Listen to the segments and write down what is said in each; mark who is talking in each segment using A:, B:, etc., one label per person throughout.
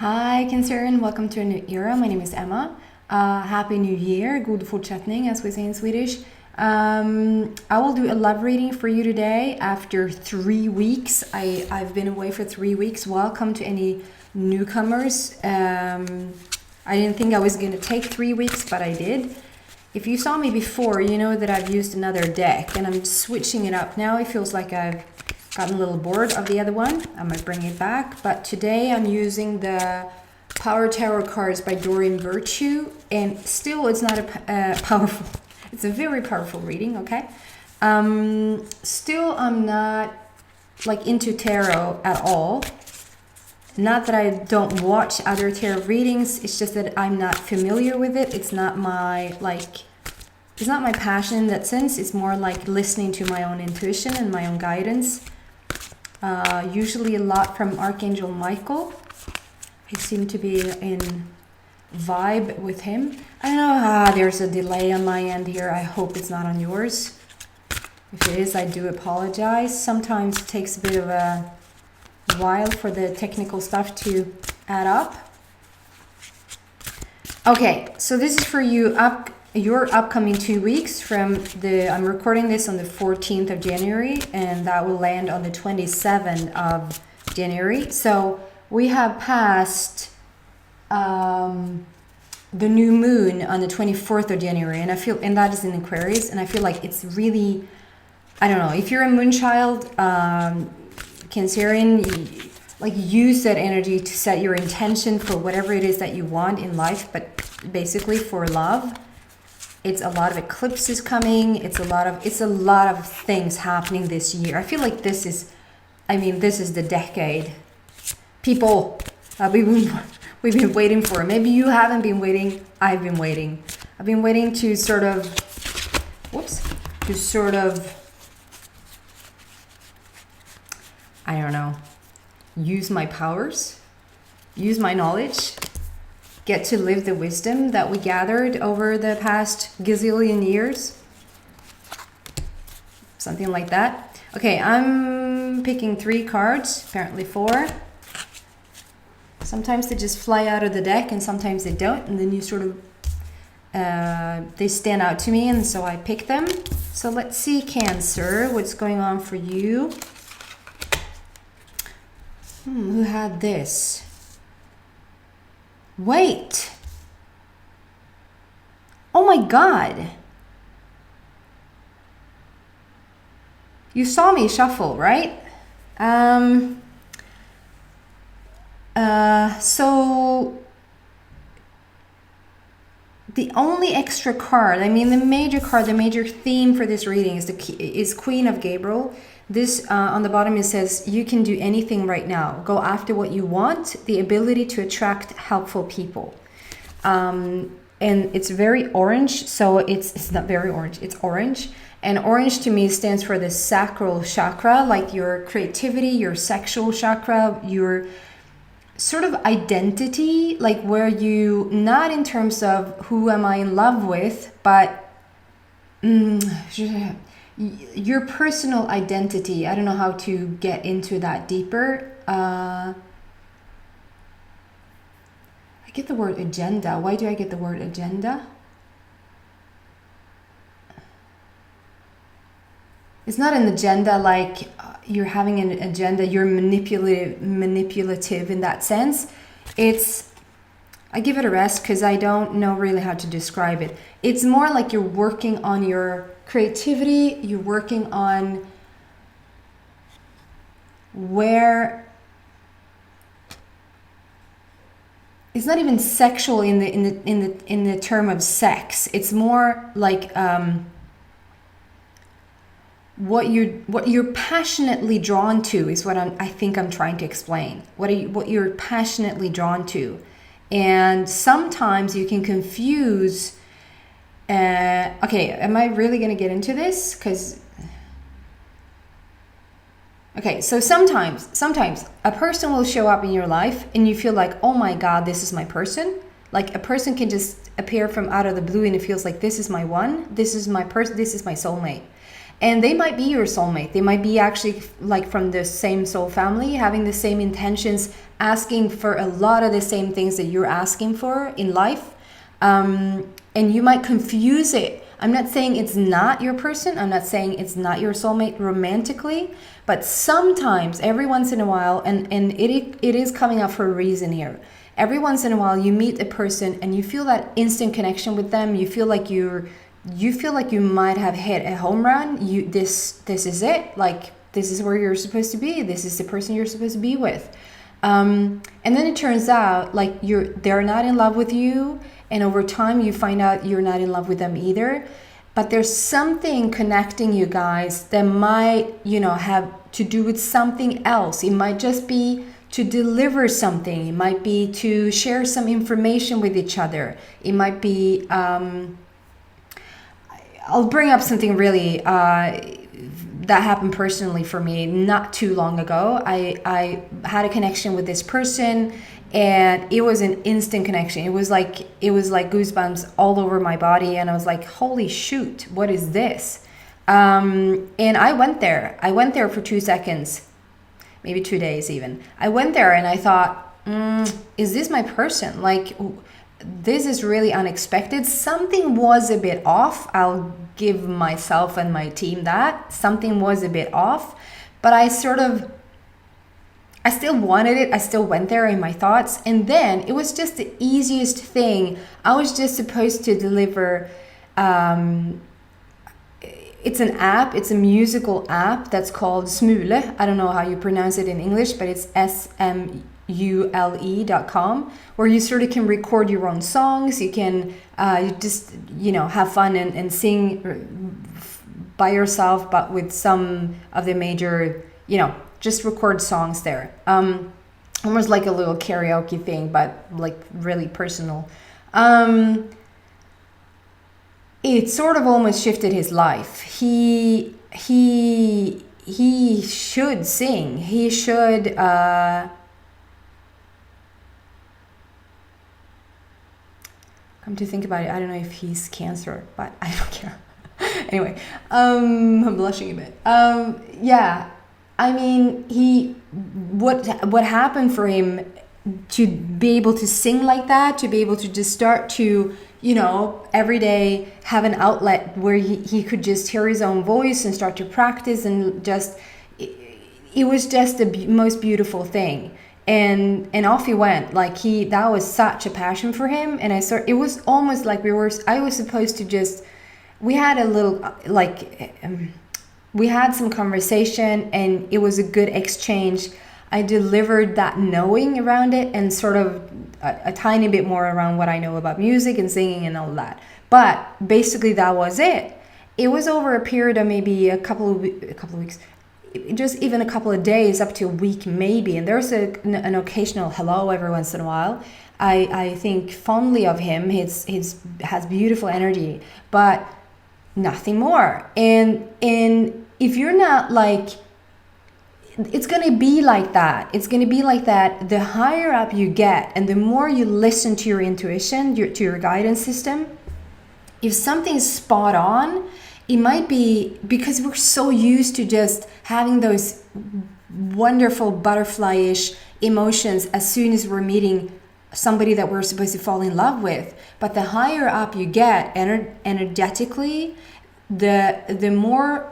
A: Hi Cancerian, welcome to a new era. My name is Emma. Happy New Year, god fortsättning as we say in Swedish. I will do a love reading for you today after 3 weeks. I've been away for 3 weeks. Welcome to any newcomers. I didn't think I was going to take 3 weeks, but I did. If you saw me before, you know that I've used another deck and I'm switching it up now. It feels like I've gotten a little bored of the other one. I might bring it back, but today I'm using the Power Tarot cards by Doreen Virtue, and still it's not a powerful, it's a very powerful reading, okay? Still I'm not like into tarot at all. Not that I don't watch other tarot readings, it's just that I'm not familiar with it. It's not my it's not my passion in that sense. It's more like listening to my own intuition and my own guidance. Usually a lot from Archangel Michael. I seem to be in vibe with him. I don't know, there's a delay on my end here. I hope it's not on yours. If it is, I do apologize. Sometimes it takes a bit of a while for the technical stuff to add up. Okay, so this is for you your upcoming 2 weeks from I'm recording this on the 14th of January and that will land on the 27th of January. So we have passed the new moon on the 24th of January, and that is in Aquarius, and I feel like it's really, I don't know, if you're a moon child, Cancerian, like use that energy to set your intention for whatever it is that you want in life, but basically for love. It's a lot of eclipses coming. It's a lot of things happening this year. I feel like this is the decade. People, we've been waiting for. Maybe you haven't been waiting. I've been waiting. I've been waiting to sort of, I don't know, use my powers, use my knowledge, get to live the wisdom that we gathered over the past gazillion years. Something like that. Okay, I'm picking 3 cards, apparently 4. Sometimes they just fly out of the deck and sometimes they don't, and then you sort of, they stand out to me and so I pick them. So let's see, Cancer, what's going on for you? Who had this? Wait. Oh my God. You saw me shuffle, right? So the only extra card, the major theme for this reading is Queen of Gabriel. This on the bottom it says, you can do anything right now. Go after what you want, the ability to attract helpful people. And it's very orange, so it's not very orange, it's orange. And orange to me stands for the sacral chakra, like your creativity, your sexual chakra, your sort of identity, like where you, not in terms of who am I in love with, but your personal identity. I don't know how to get into that deeper. I get the word agenda. Why do I get the word agenda? It's not an agenda like you're having an agenda, you're manipulative in that sense. I give it a rest because I don't know really how to describe it. It's more like you're working on your creativity, you're working on where it's not even sexual in the term of sex. It's more like what you're passionately drawn to is what I think I'm trying to explain. What you're passionately drawn to, and sometimes you can confuse. Okay, am I really going to get into this? So sometimes a person will show up in your life and you feel like, oh my God, this is my person. Like a person can just appear from out of the blue and it feels like this is my one, this is my person, this is my soulmate. And they might be your soulmate. They might be actually like from the same soul family, having the same intentions, asking for a lot of the same things that you're asking for in life. And you might confuse it. I'm not saying it's not your person. I'm not saying it's not your soulmate romantically. But sometimes, every once in a while, and it is coming up for a reason here. Every once in a while, you meet a person and you feel that instant connection with them. You feel like you might have hit a home run. This is it. Like, this is where you're supposed to be. This is the person you're supposed to be with. And then it turns out like they're not in love with you, and over time you find out you're not in love with them either. But there's something connecting you guys that might, have to do with something else. It might just be to deliver something. It might be to share some information with each other. It might be I'll bring up something really that happened personally for me not too long ago. I had a connection with this person, and it was an instant connection. It was like goosebumps all over my body, and I was like, holy shoot, what is this? And I went there for 2 seconds, maybe 2 days even. I went there and I thought, is this my person? Like, this is really unexpected. Something was a bit off. I'll give myself and my team that. Something was a bit off, but I still wanted it. I still went there in my thoughts. And then it was just the easiest thing. I was just supposed to deliver. It's an app. It's a musical app that's called Smule. I don't know how you pronounce it in English, but it's smule.com, where you sort of can record your own songs. You can you just have fun and sing by yourself, but with some of the major just record songs there. Almost like a little karaoke thing, but like really personal. It sort of almost shifted his life. He should sing. He should come to think about it, I don't know if he's Cancer, but I don't care. Anyway, I'm blushing a bit. Yeah, I mean, what happened for him to be able to sing like that, to be able to just start to, every day have an outlet where he could just hear his own voice and start to practice, and just, it was just the most beautiful thing. And off he went. Like that was such a passion for him. And it was almost like I was supposed to just, we had a little, we had some conversation, and it was a good exchange. I delivered that knowing around it, and sort of a tiny bit more around what I know about music and singing and all that. But basically that was it. It was over a period of maybe a couple of weeks, just even a couple of days, up to a week maybe. And there's an occasional hello every once in a while. I think fondly of him. He has beautiful energy, but nothing more. And if you're not like, it's going to be like that. It's going to be like that. The higher up you get, and the more you listen to your intuition, to your guidance system, if something's spot on, it might be because we're so used to just having those wonderful butterfly-ish emotions as soon as we're meeting somebody that we're supposed to fall in love with. But the higher up you get energetically, the more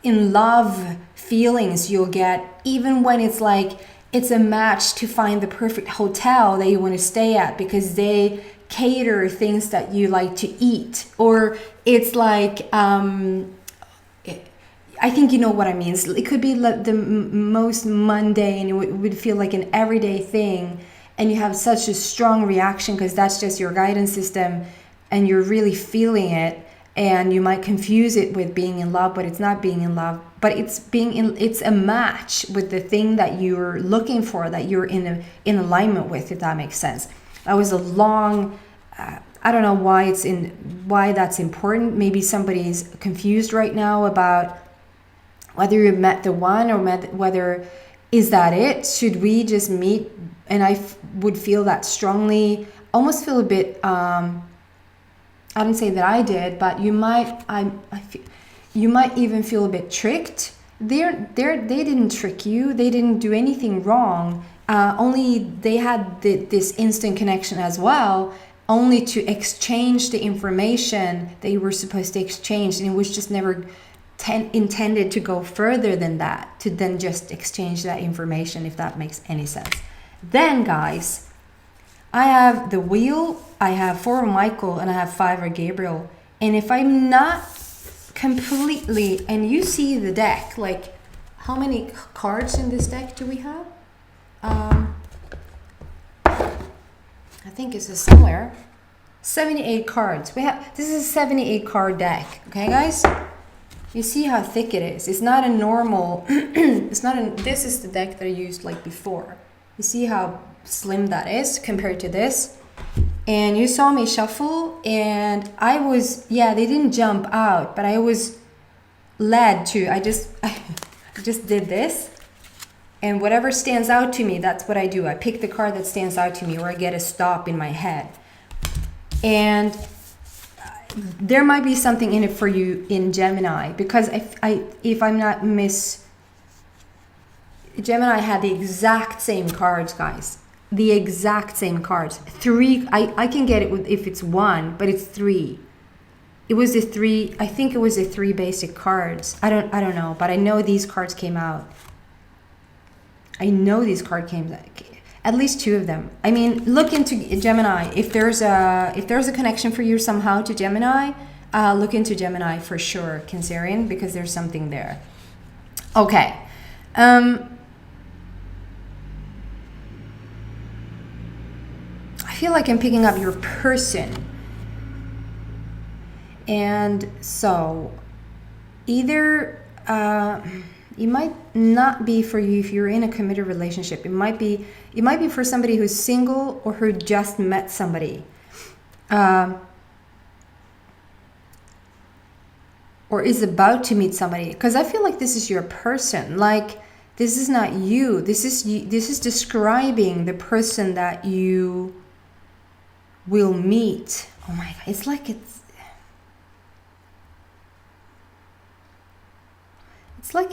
A: in love feelings you'll get, even when it's like it's a match to find the perfect hotel that you want to stay at because they cater things that you like to eat, or it's like I think you know what I mean. It could be like the most mundane, it would feel like an everyday thing, and you have such a strong reaction because that's just your guidance system and you're really feeling it, and you might confuse it with being in love, but it's not being in love, but it's a match with the thing that you're looking for, that you're in alignment with, if that makes sense. That was a long, I don't know why that's important. Maybe somebody's confused right now about whether you met the one, or whether is that it? Should we just meet? And I would feel that strongly, almost feel a bit, I don't say that I did, but you might, you might even feel a bit tricked. They didn't trick you. They didn't do anything wrong. Only they had this instant connection as well, only to exchange the information that you were supposed to exchange, and it was just never intended to go further than that, to then just exchange that information, if that makes any sense. Then, guys, I have the Wheel, I have 4 of Michael, and I have 5 of Gabriel. And if I'm not completely, and you see the deck, like, how many cards in this deck do we have? I think it's somewhere 78 cards. This is a 78 card deck. Okay, guys, you see how thick it is. It's not a normal this is the deck that I used like before. You see how slim that is compared to this. And you saw me shuffle, and I was, they didn't jump out, but I was led to, I just did this. And whatever stands out to me, that's what I do. I pick the card that stands out to me, or I get a stop in my head. And there might be something in it for you in Gemini, because if I'm not Gemini had the exact same cards, guys. The exact same cards. 3, I can get it if it's 1, but it's 3. It was a 3, I think it was a 3 basic cards. I don't know, but I know these cards came out. I know these cards came out. At least 2 of them. I mean, look into Gemini. If there's a connection for you somehow to Gemini, look into Gemini for sure, Cancerian, because there's something there. Okay. I feel like I'm picking up your person. And so either it might not be for you if you're in a committed relationship. It might be for somebody who's single or who just met somebody. Or is about to meet somebody. Because I feel like this is your person. Like, this is not you. This is describing the person that you will meet. Oh my God. It's like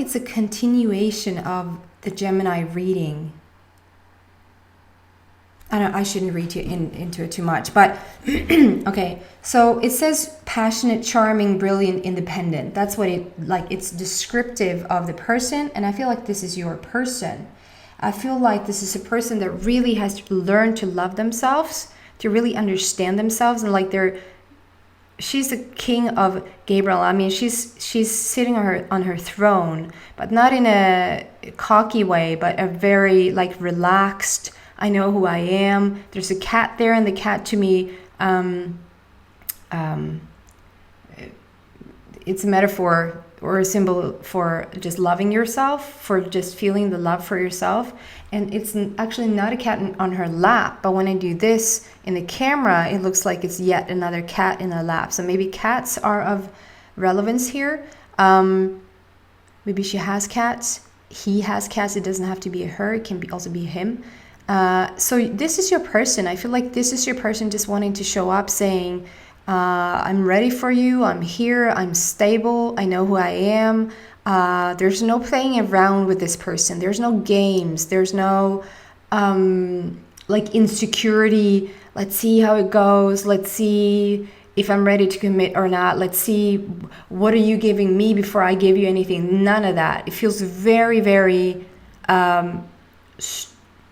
A: it's a continuation of the Gemini reading. I shouldn't read you into it too much, but okay. So it says passionate, charming, brilliant, independent. That's what it's descriptive of the person, and I feel like this is your person. I feel like this is a person that really has to learn to love themselves, to really understand themselves, and like she's the King of Gabriel. I mean, she's sitting on her throne, but not in a cocky way, but a very like relaxed. I know who I am. There's a cat there, and the cat to me, it's a metaphor or a symbol for just loving yourself, for just feeling the love for yourself. And it's actually not a cat on her lap, but when I do this in the camera, it looks like it's yet another cat in her lap. So maybe cats are of relevance here. Maybe she has cats. He has cats. It doesn't have to be a her. It can also be him. So this is your person. I feel like this is your person just wanting to show up, saying, I'm ready for you. I'm here. I'm stable. I know who I am. There's no playing around with this person. There's no games. There's no like insecurity. Let's see how it goes. Let's see if I'm ready to commit or not. Let's see, what are you giving me before I give you anything? None of that. It feels very, very,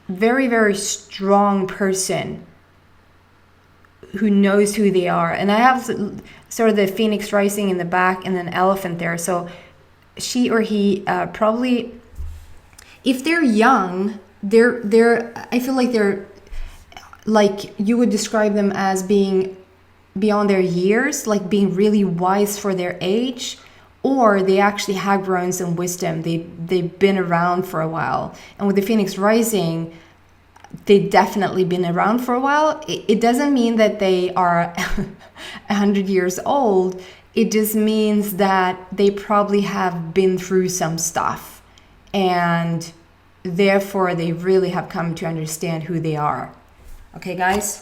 A: very, very strong person who knows who they are. And I have sort of the phoenix rising in the back and an elephant there. So she or he probably, if they're young, I feel like they're like, you would describe them as being beyond their years, like being really wise for their age, or they actually have grown some wisdom. They've been around for a while. And with the phoenix rising, they've definitely been around for a while. It doesn't mean that they are 100 years old. It just means that they probably have been through some stuff, and therefore they really have come to understand who they are. Okay, guys,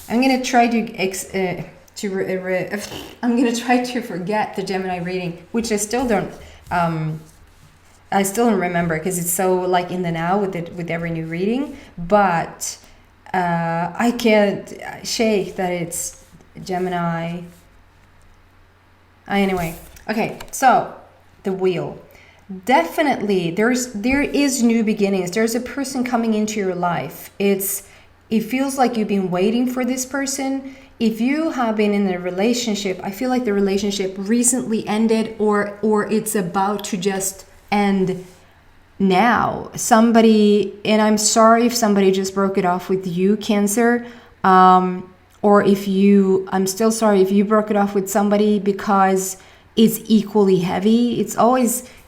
A: I'm gonna try to I'm gonna try to forget the Gemini reading, which I still don't remember because it's so like in the now with every new reading. But I can't shake that it's Gemini. Anyway, okay, so the wheel. Definitely, there is new beginnings. There's a person coming into your life. It feels like you've been waiting for this person. If you have been in a relationship, I feel like the relationship recently ended, or it's about to just end now. And I'm sorry if somebody just broke it off with you, Cancer. I'm still sorry if you broke it off with somebody, because it's equally heavy. It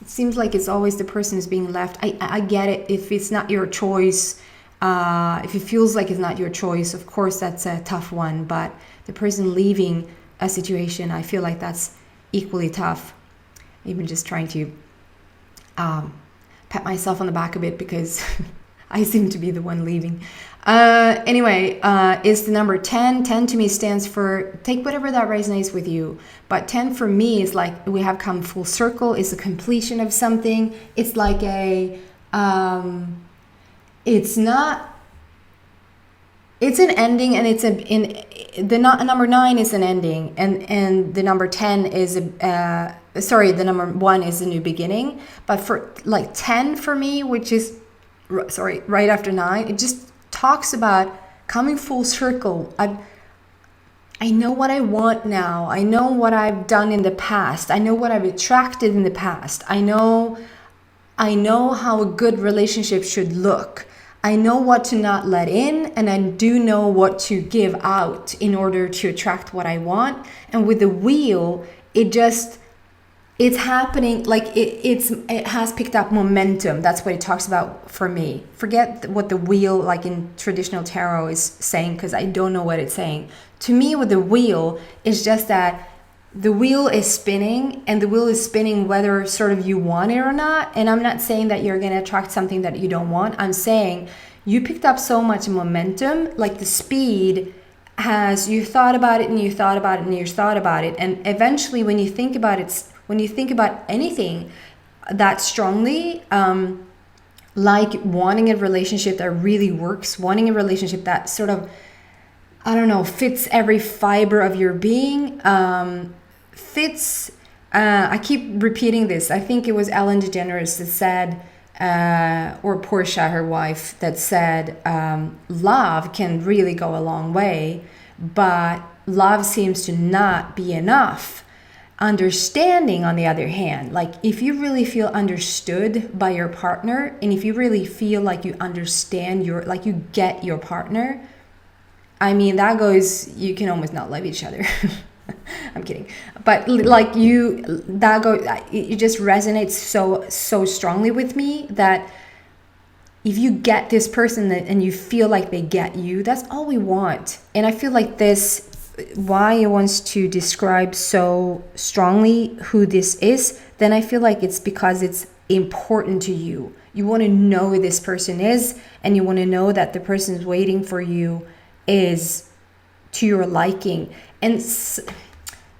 A: seems like it's always the person who's being left. I get it if it's not your choice. If it feels like it's not your choice, of course that's a tough one. But the person leaving a situation, I feel like that's equally tough. Even just trying to pat myself on the back a bit because I seem to be the one leaving. Anyway, it's the number 10. 10 to me stands for, take whatever that resonates with you. But 10 for me is like we have come full circle. It's a completion of something. It's like it's an ending, and the number 9 is an ending, and the number 10 is the number 1 is a new beginning. But for like 10 for me, which is right after 9, it just talks about coming full circle. I know what I want now. I know what I've done in the past. I know what I've attracted in the past. I know how a good relationship should look. I know what to not let in, and I do know what to give out in order to attract what I want. And with the wheel, it's happening, like it has picked up momentum. That's what it talks about for me. Forget what the wheel, like in traditional tarot, is saying, because I don't know what it's saying. To me, with the wheel, it's just that the wheel is spinning, and the wheel is spinning whether sort of you want it or not. And I'm not saying that you're going to attract something that you don't want. I'm saying you picked up so much momentum, like the speed has, you thought about it and you thought about it and you thought about it. And eventually when you think about it, when you think about anything that strongly, like wanting a relationship that really works, wanting a relationship that sort of, I don't know, fits every fiber of your being, I keep repeating this. I think it was Ellen DeGeneres that said, or Portia, her wife, that said, love can really go a long way, but love seems to not be enough. Understanding, on the other hand, like if you really feel understood by your partner, and if you really feel like you understand like you get your partner, I mean, that goes, you can almost not love each other. I'm kidding. But like it just resonates so strongly with me that if you get this person and you feel like they get you, that's all we want. And I feel like this, why it wants to describe so strongly who this is, then I feel like it's because it's important to you. You want to know who this person is, and you want to know that the person's waiting for you is to your liking. And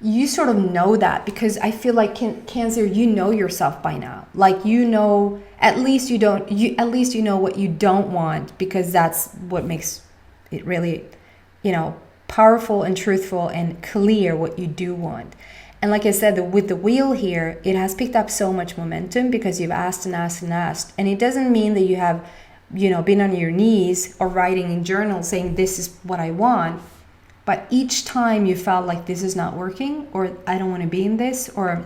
A: you sort of know that, because I feel like Cancer, you know yourself by now. Like, you know, at least you know what you don't want, because that's what makes it really, powerful and truthful and clear what you do want. And like I said, with the wheel here, it has picked up so much momentum because you've asked and asked and asked. And it doesn't mean that you have, been on your knees or writing in journals saying, this is what I want. But each time you felt like this is not working, or I don't want to be in this, or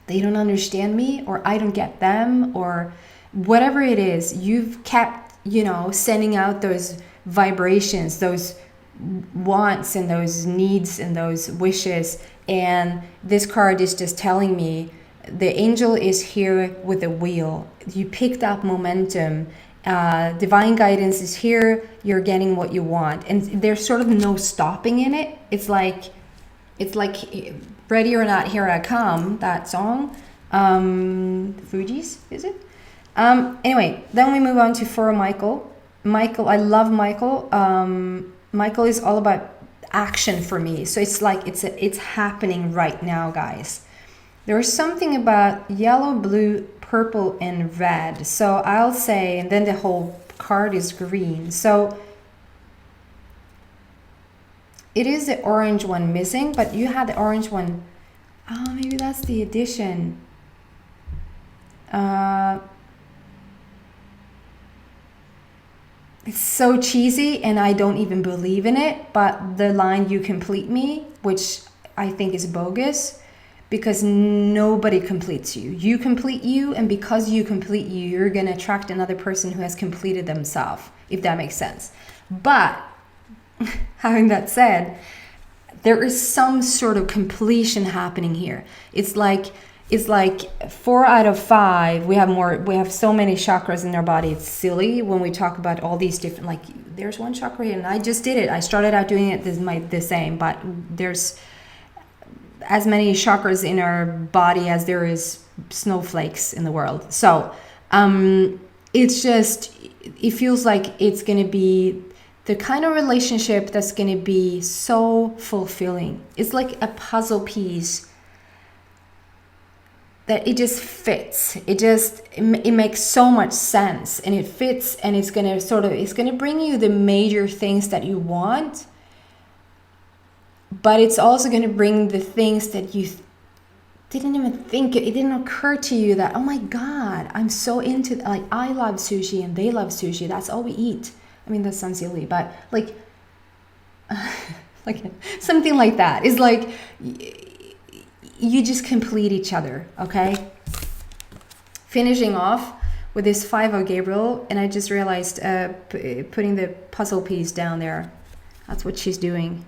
A: they don't understand me, or I don't get them, or whatever it is, you've kept, sending out those vibrations, those wants and those needs and those wishes. And this card is just telling me the angel is here with the wheel. You picked up momentum. Divine guidance is here. You're getting what you want, and there's sort of no stopping in it. It's like Ready or Not, Here I Come, that song, Fugees, is it? Anyway, then we move on to for Michael. I love Michael. Michael is all about action for me. So it's like it's happening right now, guys. There's something about yellow, blue, purple, and red. So I'll say, and then the whole card is green. So it is the orange one missing, but you had the orange one. Oh, maybe that's the addition. It's so cheesy and I don't even believe in it, but the line "you complete me," which I think is bogus, because nobody completes you. You complete you, and because you complete you, you're going to attract another person who has completed themselves, if that makes sense. But having that said, there is some sort of completion happening here. It's like 4 out of 5. We have so many chakras in our body. It's silly when we talk about all these different, like there's one chakra here and I just did it. I started out doing it the same, but there's as many chakras in our body as there is snowflakes in the world. So it's just, it feels like it's going to be the kind of relationship that's going to be so fulfilling. It's like a puzzle piece that it just fits. It makes so much sense, and it fits, and it's going to bring you the major things that you want, but it's also going to bring the things that you didn't even think, it didn't occur to you that, oh my God, I'm so into, like, I love sushi and they love sushi. That's all we eat. I mean, that sounds silly, but like, like something like that. It's like, you just complete each other, okay? Finishing off with this 5 of Gabriel, and I just realized putting the puzzle piece down there. That's what she's doing.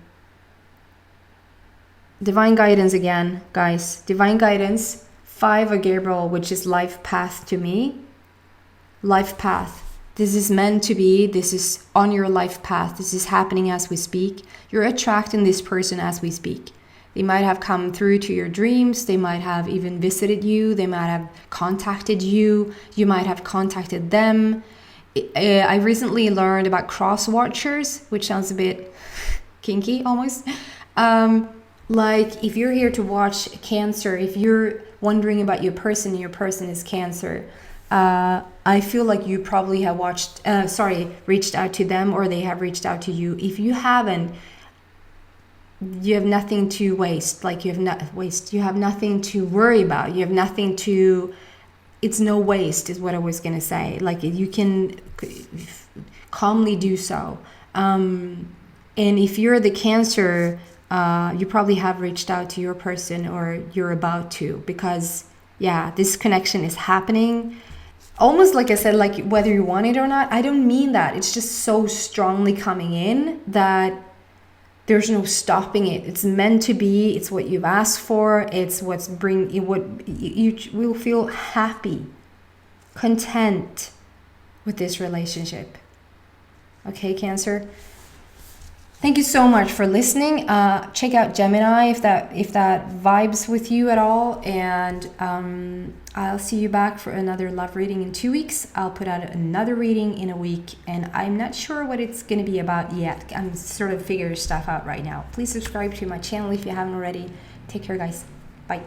A: Divine guidance again, guys. Divine guidance, 5 of Gabriel, which is life path to me. Life path. This is meant to be. This is on your life path. This is happening as we speak. You're attracting this person as we speak. They might have come through to your dreams. They might have even visited you. They might have contacted you. You might have contacted them. I recently learned about cross watchers, which sounds a bit kinky almost. Like if you're here to watch Cancer, if you're wondering about your person is Cancer, I feel like you probably have reached out to them, or they have reached out to you. If you haven't, you have nothing to waste. Like you have nothing to worry about. You have nothing to, it's no waste is what I was going to say. Like you can calmly do so. And if you're the Cancer, you probably have reached out to your person, or you're about to, because yeah, this connection is happening. Almost like I said, like whether you want it or not. I don't mean that. It's just so strongly coming in that there's no stopping it. It's meant to be. It's what you've asked for. It's what you will feel happy, content with this relationship. Okay, Cancer. Thank you so much for listening. Check out Gemini if that vibes with you at all. And I'll see you back for another love reading in 2 weeks. I'll put out another reading in a week, and I'm not sure what it's going to be about yet. I'm sort of figuring stuff out right now. Please subscribe to my channel if you haven't already. Take care, guys. Bye.